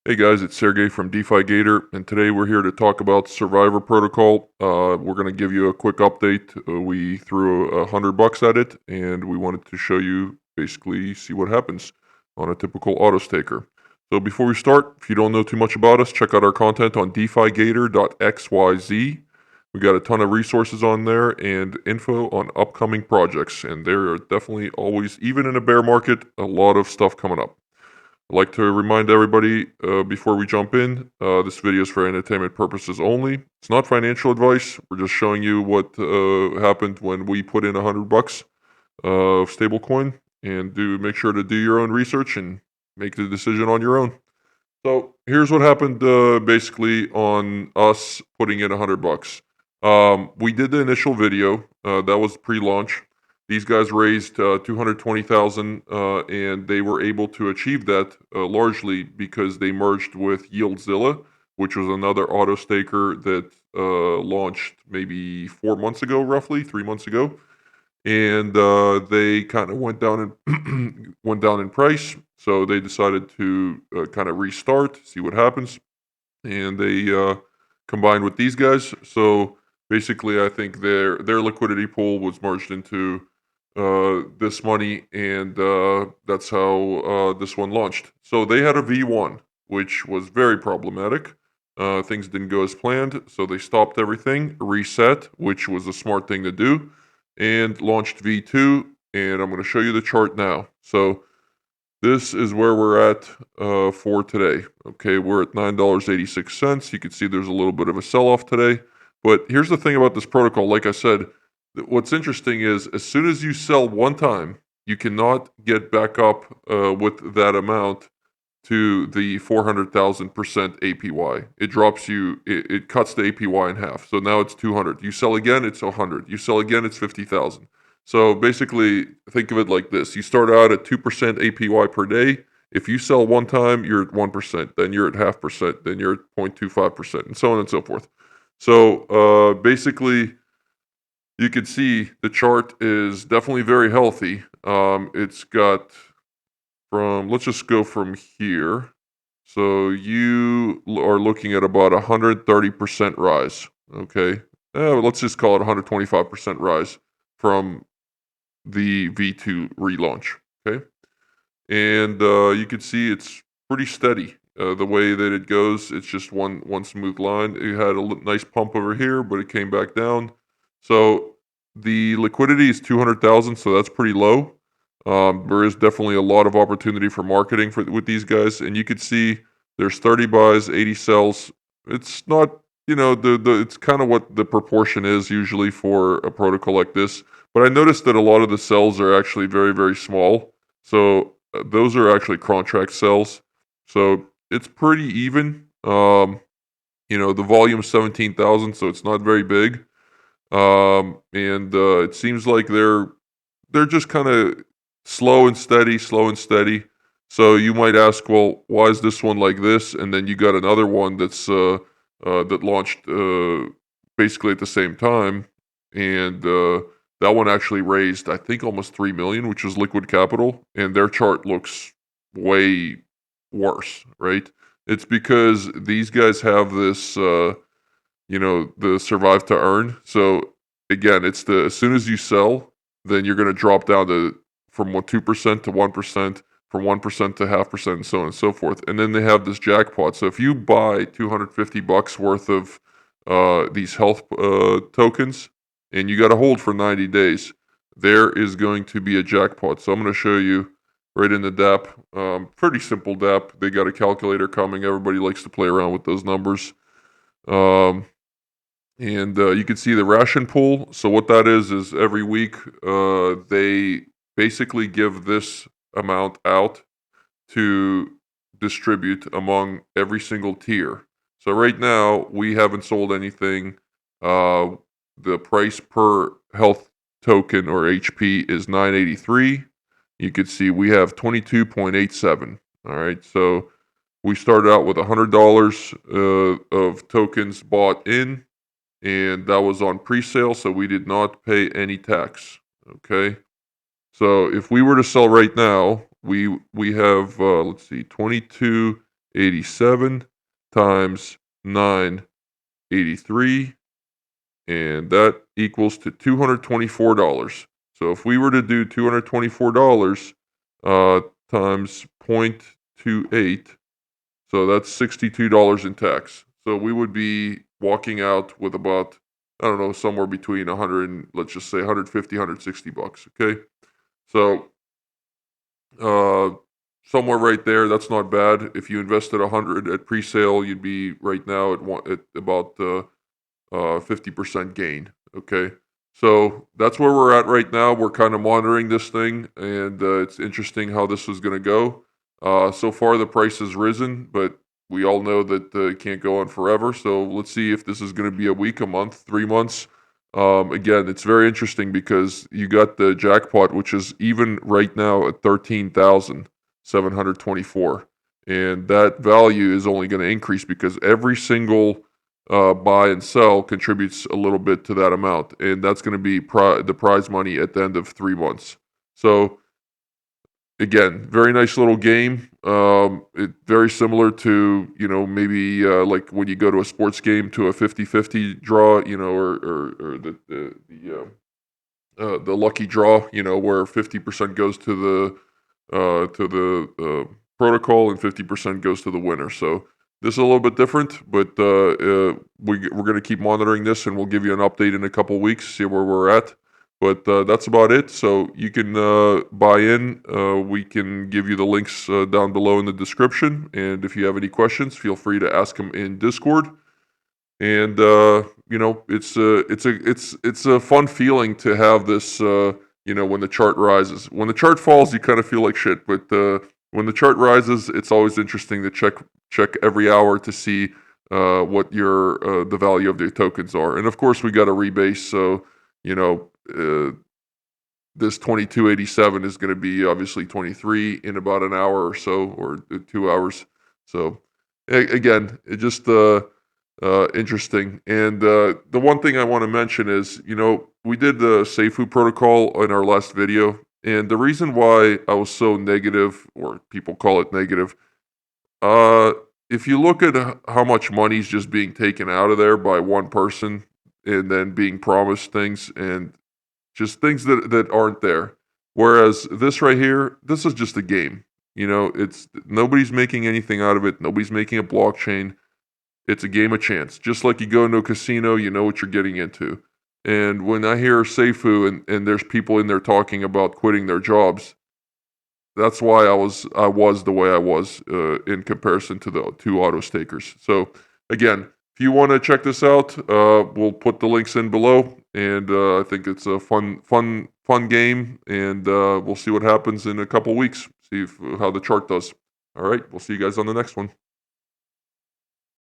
Hey guys, it's Sergey from DeFi Gator, and today we're here to talk about Survivor Protocol. We're going to give you a quick update. We threw $100 at it, and we wanted to show you basically see what happens on a typical auto staker. So before we start, if you don't know too much about us, check out our content on DeFiGator.xyz. We got a ton of resources on there and info on upcoming projects, and there are definitely always, even in a bear market, a lot of stuff coming up. I'd like to remind everybody before we jump in, this video is for entertainment purposes only. It's not financial advice. We're just showing you what happened when we put in $100 of stablecoin, and do make sure to do your own research and make the decision on your own. So here's what happened basically on us putting in $100. We did the initial video that was pre-launch. These guys raised 220,000, and they were able to achieve that largely because they merged with YieldZilla, which was another auto staker that launched maybe 4 months ago, roughly 3 months ago, and they kind of went down in went down in price. So they decided to kind of restart, see what happens, and they combined with these guys. So basically, I think their liquidity pool was merged into this money, and that's how this one launched. So they had a V1, which was very problematic. Things didn't go as planned, so they stopped everything, reset, which was a smart thing to do, and launched V2. And I'm going to show you the chart now. So this is where we're at for today. Okay, we're at $9.86. You can see there's a little bit of a sell-off today. But here's the thing about this protocol. Like I said, what's interesting is as soon as you sell one time, you cannot get back up with that amount to the 400,000% APY. It drops you, it cuts the APY in half. So now it's 200. You sell again, it's 100. You sell again, it's 50,000. So basically, think of it like this: you start out at 2% APY per day. If you sell one time, you're at 1%, then you're at half percent, then you're at 0.25%, and so on and so forth. So basically, you can see the chart is definitely very healthy. It's got from, let's just go from here. So you are looking at about 130% rise. Okay. Let's just call it 125% rise from the V2 relaunch. Okay. And you can see it's pretty steady. The way that it goes, it's just one smooth line. It had a nice pump over here, but it came back down. So the liquidity is 200,000, so that's pretty low. There is definitely a lot of opportunity for marketing with these guys, and you could see there's 30 buys, 80 sells. It's not, the it's kind of what the proportion is usually for a protocol like this. But I noticed that a lot of the cells are actually very, very small. So those are actually contract cells. So it's pretty even. The volume is 17,000, so it's not very big. And it seems like they're just kind of slow and steady, slow and steady. So you might ask, well, why is this one like this? And then you got another one that launched basically at the same time, and that one actually raised, I think, almost 3 million, which is liquid capital, and their chart looks way worse, right? It's because these guys have this, the survive to earn. So again, it's the as soon as you sell, then you're going to drop down to from 2% to 1%, from 1% to half percent, and so on and so forth. And then they have this jackpot. So if you buy $250 worth of these health tokens, and you got to hold for 90 days, there is going to be a jackpot. So I'm going to show you right in the DApp. Pretty simple DApp. They got a calculator coming. Everybody likes to play around with those numbers. And you can see the ration pool. So what that is every week they basically give this amount out to distribute among every single tier. So right now we haven't sold anything. Uh, the price per health token or HP is 983. You can see we have 22.87. All right, so we started out with $100 of tokens bought in, and that was on pre-sale, so we did not pay any tax. Okay, so if we were to sell right now, we have let's see, 22 87 times 983, and that equals to $224. So if we were to do $224 times 0.28, so that's $62 in tax. So we would be walking out with about, I don't know, somewhere between 100 and let's just say 150, 160 bucks. Okay. So uh, somewhere right there, that's not bad. If you invested 100 at pre-sale, you'd be right now at about 50% gain. Okay. So that's where we're at right now. We're kind of monitoring this thing, and it's interesting how this is going to go. So far, the price has risen, but we all know that it can't go on forever. So let's see if this is going to be a week, a month, 3 months. Again, it's very interesting because you got the jackpot, which is even right now at 13,724, and that value is only going to increase because every single buy and sell contributes a little bit to that amount, and that's going to be the prize money at the end of 3 months. So again, very nice little game. Very similar to maybe like when you go to a sports game to a 50-50 draw, or the lucky draw, where 50% goes to the protocol and 50% goes to the winner. So this is a little bit different, but we're going to keep monitoring this, and we'll give you an update in a couple weeks, see where we're at. But that's about it. So you can buy in. We can give you the links down below in the description. And if you have any questions, feel free to ask them in Discord. And it's a fun feeling to have this. When the chart rises, when the chart falls, you kind of feel like shit. But when the chart rises, it's always interesting to check every hour to see what the value of the tokens are. And of course, we got a rebase. So this 2287 is going to be obviously 23 in about an hour or so, or 2 hours. So again, it just interesting. And the one thing I want to mention is, we did the Seifu protocol in our last video, and the reason why I was so negative, or people call it negative, uh, if you look at how much money is just being taken out of there by one person, and then being promised things, and just things that aren't there. Whereas this right here, this is just a game. It's nobody's making anything out of it. Nobody's making a blockchain. It's a game of chance. Just like you go into a casino, you know what you're getting into. And when I hear Seifu and there's people in there talking about quitting their jobs, that's why I was the way I was in comparison to the two auto stakers. So again, if you want to check this out, we'll put the links in below, and I think it's a fun game, and we'll see what happens in a couple weeks. See how the chart does. All right, we'll see you guys on the next one.